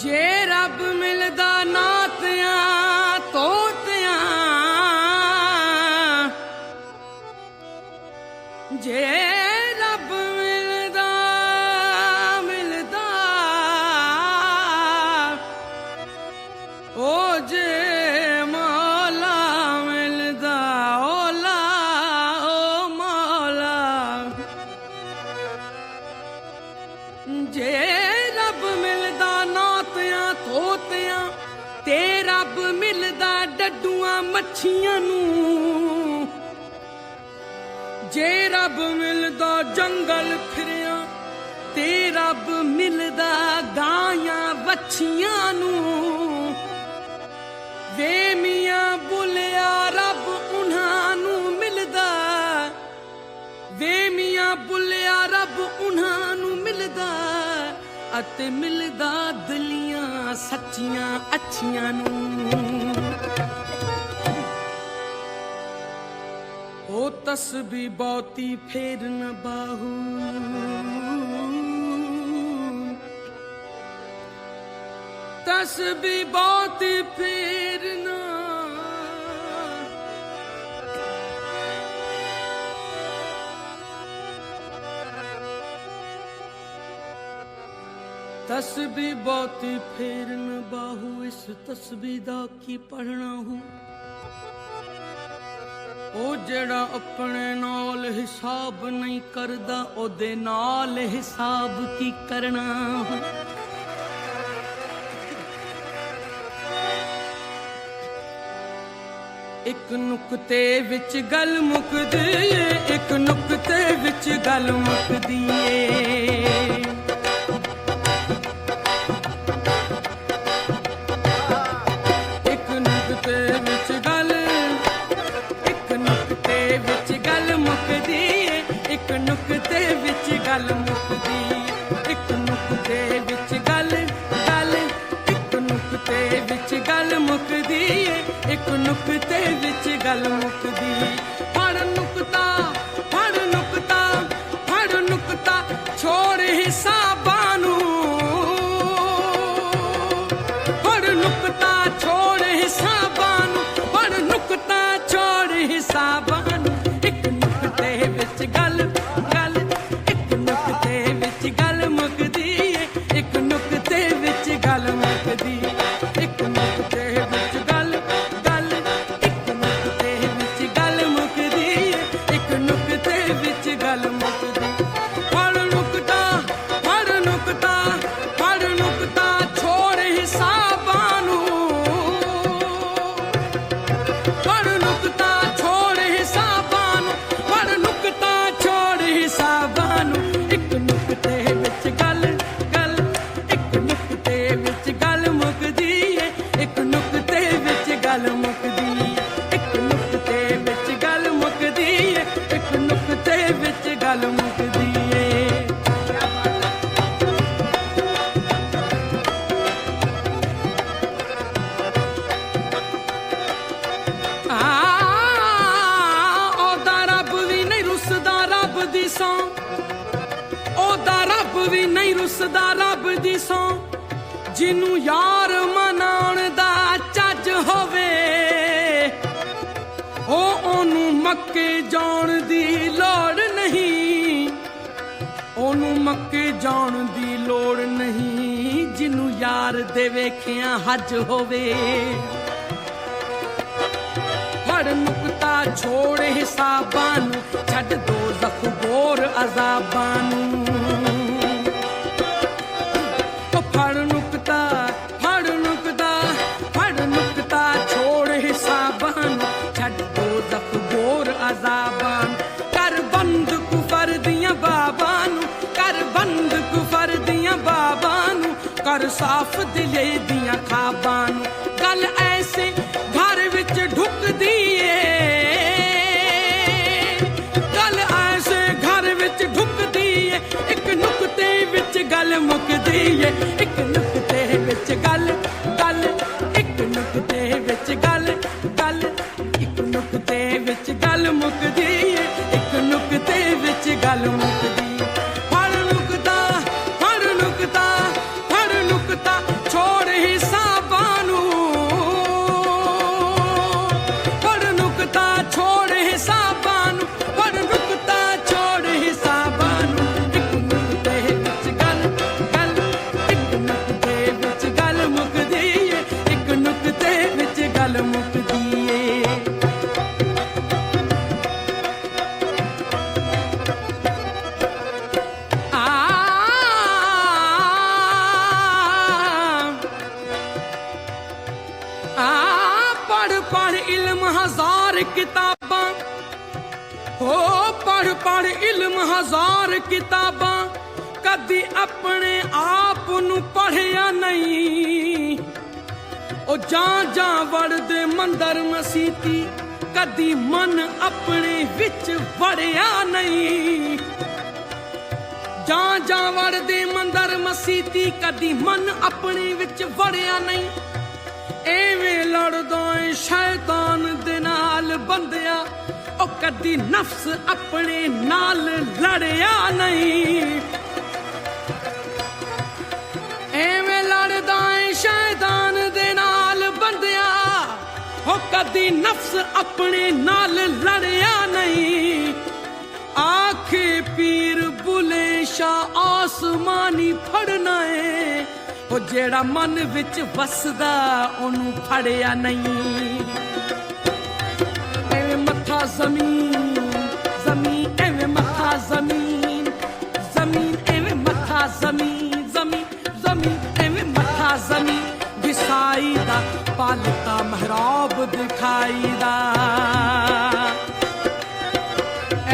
जे रब मिलदा नातियां तोतियां, जे रब मिलदा ओ जे मौला मिलदा ओला ओ मौला। जे रब मिलदा नातियां तोतियां ते रब मिलदा डड्डूआं मच्छियां नूं। जे रब मिलदा जंगल फिरिया ते रब मिलदा गायां वच्छियां नूं। वे मियां बुलिया रब उन्हां नूं मिलदा, वे मियां बुलिया रब उन्हां नूं मिलदा अते मिलदा दिलियां सच्चियां अच्छियां नूं। ओ तस्बी बहुती फेर न बाहू, तस्बी बहुती फेर न, तस्बी बहुती फेर न बाहू। इस तस्बी दा की पढ़ना हूँ ओ जेड़ा अपने नाल हिसाब नहीं करदा ओदे नाल हिसाब की करना। एक नुक्ते विच गल मुकदी ए, एक नुक्ते विच गल मुकदी ए। एक नुक्ते विच गल, एक नुक्ते विच गल मुकदी ए, एक नुक्ते विच गल मुकदी, एक नुक्ते विच गल गल, एक नुक्ते विच गल मुकदी ए, एक नुक्ते विच गल मुकदी। फड़ नुक्ता फड़ नुक्ता फड़ नुक्ता छोड़ हिसाबां नूं, फड़ नुक्ता छोड़ हिसाबां नूं, फड़ नुक्ता छोड़ हिसाबां नूं। एक नुक्ते विच गल गल, एक नुक्ते विच गल मुकदी ए, एक नुक्ते विच गल मुकदी, एक नुक्ते विच गल गल, एक नुक्ते विच गल मुकदी ए, एक नुक्ते विच गल मुकदी। फड़ नुक्ता फड़ नुक्ता फड़ नुक्ता छोड़ हिसाबां नूं, फड़ नुक्ता छोड़ हिसाबां नूं, फड़ नुक्ता छोड़ हिसाबां नूं। एक नुक्ते विच गल गल, एक नुक्ते विच गल मुकदी ए, एक नुक्ते विच गल मुकदी, एक नुक्ते विच गल मुकदी ए, एक नुक्ते विच गल मुकदी ए। ओदा रब भी नहीं रुसदा रब दी सौं, ओदा रब भी नहीं रुसदा रब दी सौं। जिन्नू यार मनाउण दा चज होवे ओ ओनू मक्के जाण दी लोड़ नहीं, ओनू मक्के जाण दी लोड़ नहीं। जिन्नू यार दे वेखिया हज होवे। फड़ नुक्ता छोड़ हिसाबां नूं, छड्ड दो ज़ख गोर अज़ाबां नूं। ओ फड़ नुक्ता फड़ नुक्ता फड़ नुक्ता छोड़ हिसाबां नूं, छड्ड दो ज़ख गोर अज़ाबां नूं। कर बंद कुफर दियां बाबां नूं, कर बंद कुफर दियां बाबां नूं, कर साफ दिले दियां खाबां नूं। गल ऐसे घर विच ढुकदी ए, गल ऐसे घर विच ढुकदी ए, एक नुक्ते विच गल मुकदी ए, एक नुक्ते विच गल गल, एक नुक्ते विच गल गल, एक नुक्ते विच गल मुकदी ए, एक नुक्ते विच गल मुकदी। फड़ नुक्ता फड़ नुक्ता फड़ नुक्ता छोड़ किताबां हो पढ़ पढ़ इल्म हजार किताबां कदी अपने आप नू पढ़िया नहीं ओ जा वड़दे मंदर मसीती कदी मन अपने विच वड़िया नहीं जा वड़दे मंदर मसीती कदी मन अपने विच वड़िया नहीं एवें लड़दा ऐ शैतान दे नाल बंदिया ओ कदी नफ्स अपने नाल लड़िया नहीं एवें लड़दा ऐ शैतान दे नाल बंदिया ओ कदी नफ्स अपने नाल लड़िया नहीं आखे पीर बुले शाह आसमानी फड़ना है ओ जेड़ा मन विच वसदा ओनू फड़िया नहीं एवें मथा जमीन जमीन एवें मथा जमीन जमीन एवें मथा जमीन जमीन जमीन एवें मथा जमीन घिसाई दा पालता महराब दिखाई दा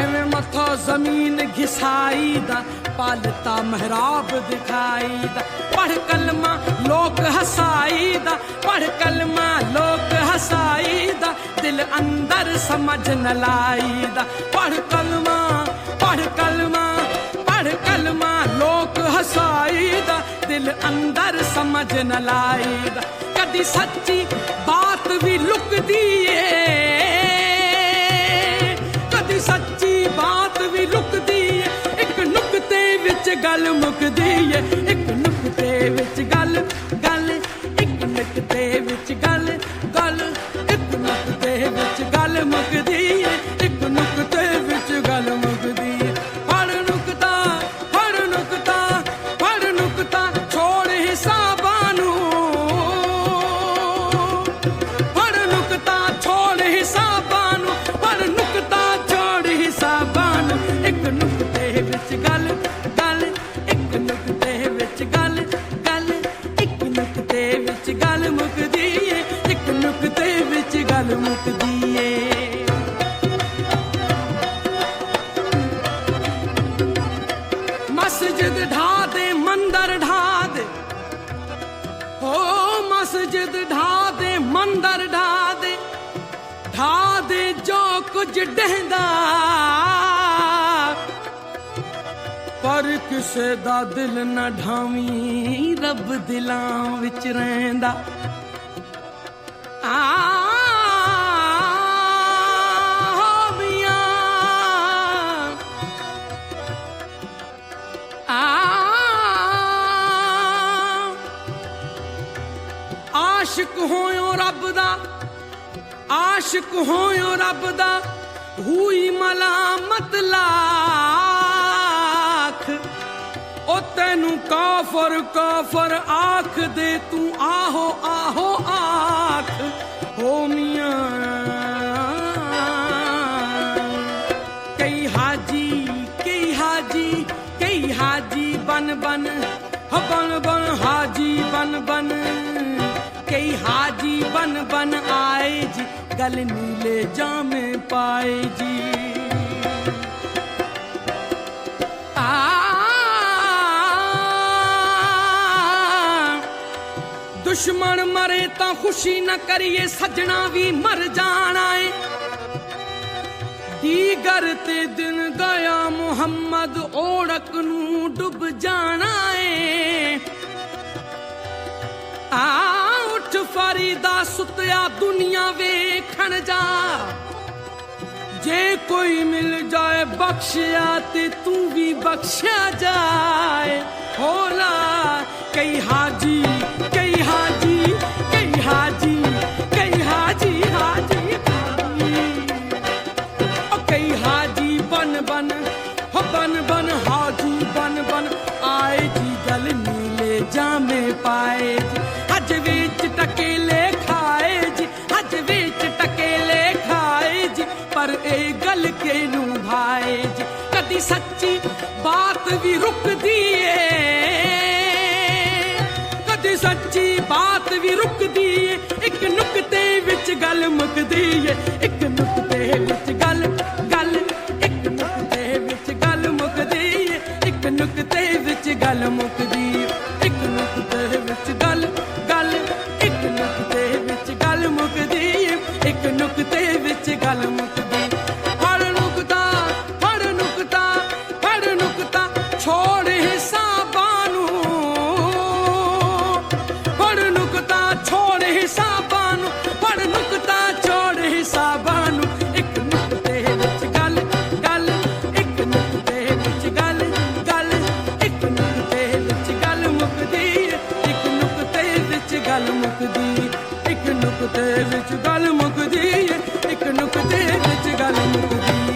एवें मथा जमीन घिसाई दा पालता महराब दिखाई दा पढ़ कलमा लोक हसाई दा पढ़ कलमा लोक हसाई दा दिल अंदर समझ न लाई दा पढ़ कलमा पढ़ कलमा पढ़ कलमा लोक हसाई दा दिल अंदर समझ न लाई दा कदी सच्ची बात भी लुकदी है कदी सच्ची बात भी लुकदी है एक नुक्ते विच गल मुकदी है एक नुक्ते विच गल गल एक नुक्ते विच गल गल एक नुक्ते विच गल मुकदी है एक नुक्ते विच गल मुकदी है फड़ नुक्ता छोड़ हिसाबां नू फड़ नुक्ता छोड़ हिसाबां नू फड़ नुक्ता छोड़ हिसाबां नू एक नुक्ते विच गल गल एक नुक्ते विच गल गल एक नुक्ते विच गल मुकदी है एक नुक्ते विच गल मुकदी है मस्जिद ढा दे मंदर ढा दे हो मस्जिद ढा दे मंदर ढा दे जो कुछ डहदा पर किसे दा दिल न ढावी रब दिलां विच रहिंदा आशिक होयो रब दा आशिक होयो रब दा हुई मलामत लाख ओ तेनू काफर काफर आख दे तू आहो आहो आख हो मियां कई हाजी बन बन हो बन बन हाजी बन बन कई हाजी बन बन आए जी गल नीले जामे पाए जी दुश्मन मरे तां खुशी न करिए सजना भी मर जाना है दीगर ते दिन गया मुहम्मद ओढ़क नू डुब जाना है उठ फरीदा सुतिया दुनिया वेखण जा जे कोई मिल जाए बख्शिया ते तू भी बख्शिया जाए होला कई हाजी कई हाजी कई हाजी कई हाजी हाजी कई हाजी बन बन हो बन बन हाजी बन बन आए जी गल नीले जामे पाए जी हज विच टकेले खाए जी हज विच टकेले खाए जी पर ए गल के नू भाए जी कदी सच्ची बात भी रुकदी है कदी सच्ची बात भी रुकदी है एक नुक्ते विच गल मुकदी है एक नुक्ते विच ਗੱਲ ਮੁੱਕਦੀ। ਫੜ ਨੁਕਤਾ ਫੜ ਨੁਕਤਾ ਫੜ ਨੁਕਤਾ ਛੋੜ ਹਿਸਾਬਾਂ ਨੂੰ, ਫੜ ਨੁਕਤਾ ਛੋੜ ਹਿਸਾਬਾਂ ਨੂੰ, ਫੜ ਨੁਕਤਾ ਛੋੜ ਹਿਸਾਬਾਂ ਨੂੰ। ਇੱਕ ਨੁਕਤੇ ਵਿੱਚ ਗੱਲ ਗੱਲ, ਇੱਕ ਨੁਕਤੇ ਵਿੱਚ ਗੱਲ ਗੱਲ, ਇੱਕ ਨੁਕਤੇ ਵਿੱਚ ਗੱਲ ਮੁੱਕਦੀ, ਇੱਕ ਨੁਕਤੇ ਵਿੱਚ ਗੱਲ ਮੁੱਕਦੀ, ਇੱਕ ਨੁਕਤੇ ਵਿੱਚ ਗੱਲ ਮੁੱਕਦੀ, ਇੱਕ ਨੁਕਤੇ ਵਿੱਚ ਗੱਲ ਮੁੱਕਦੀ।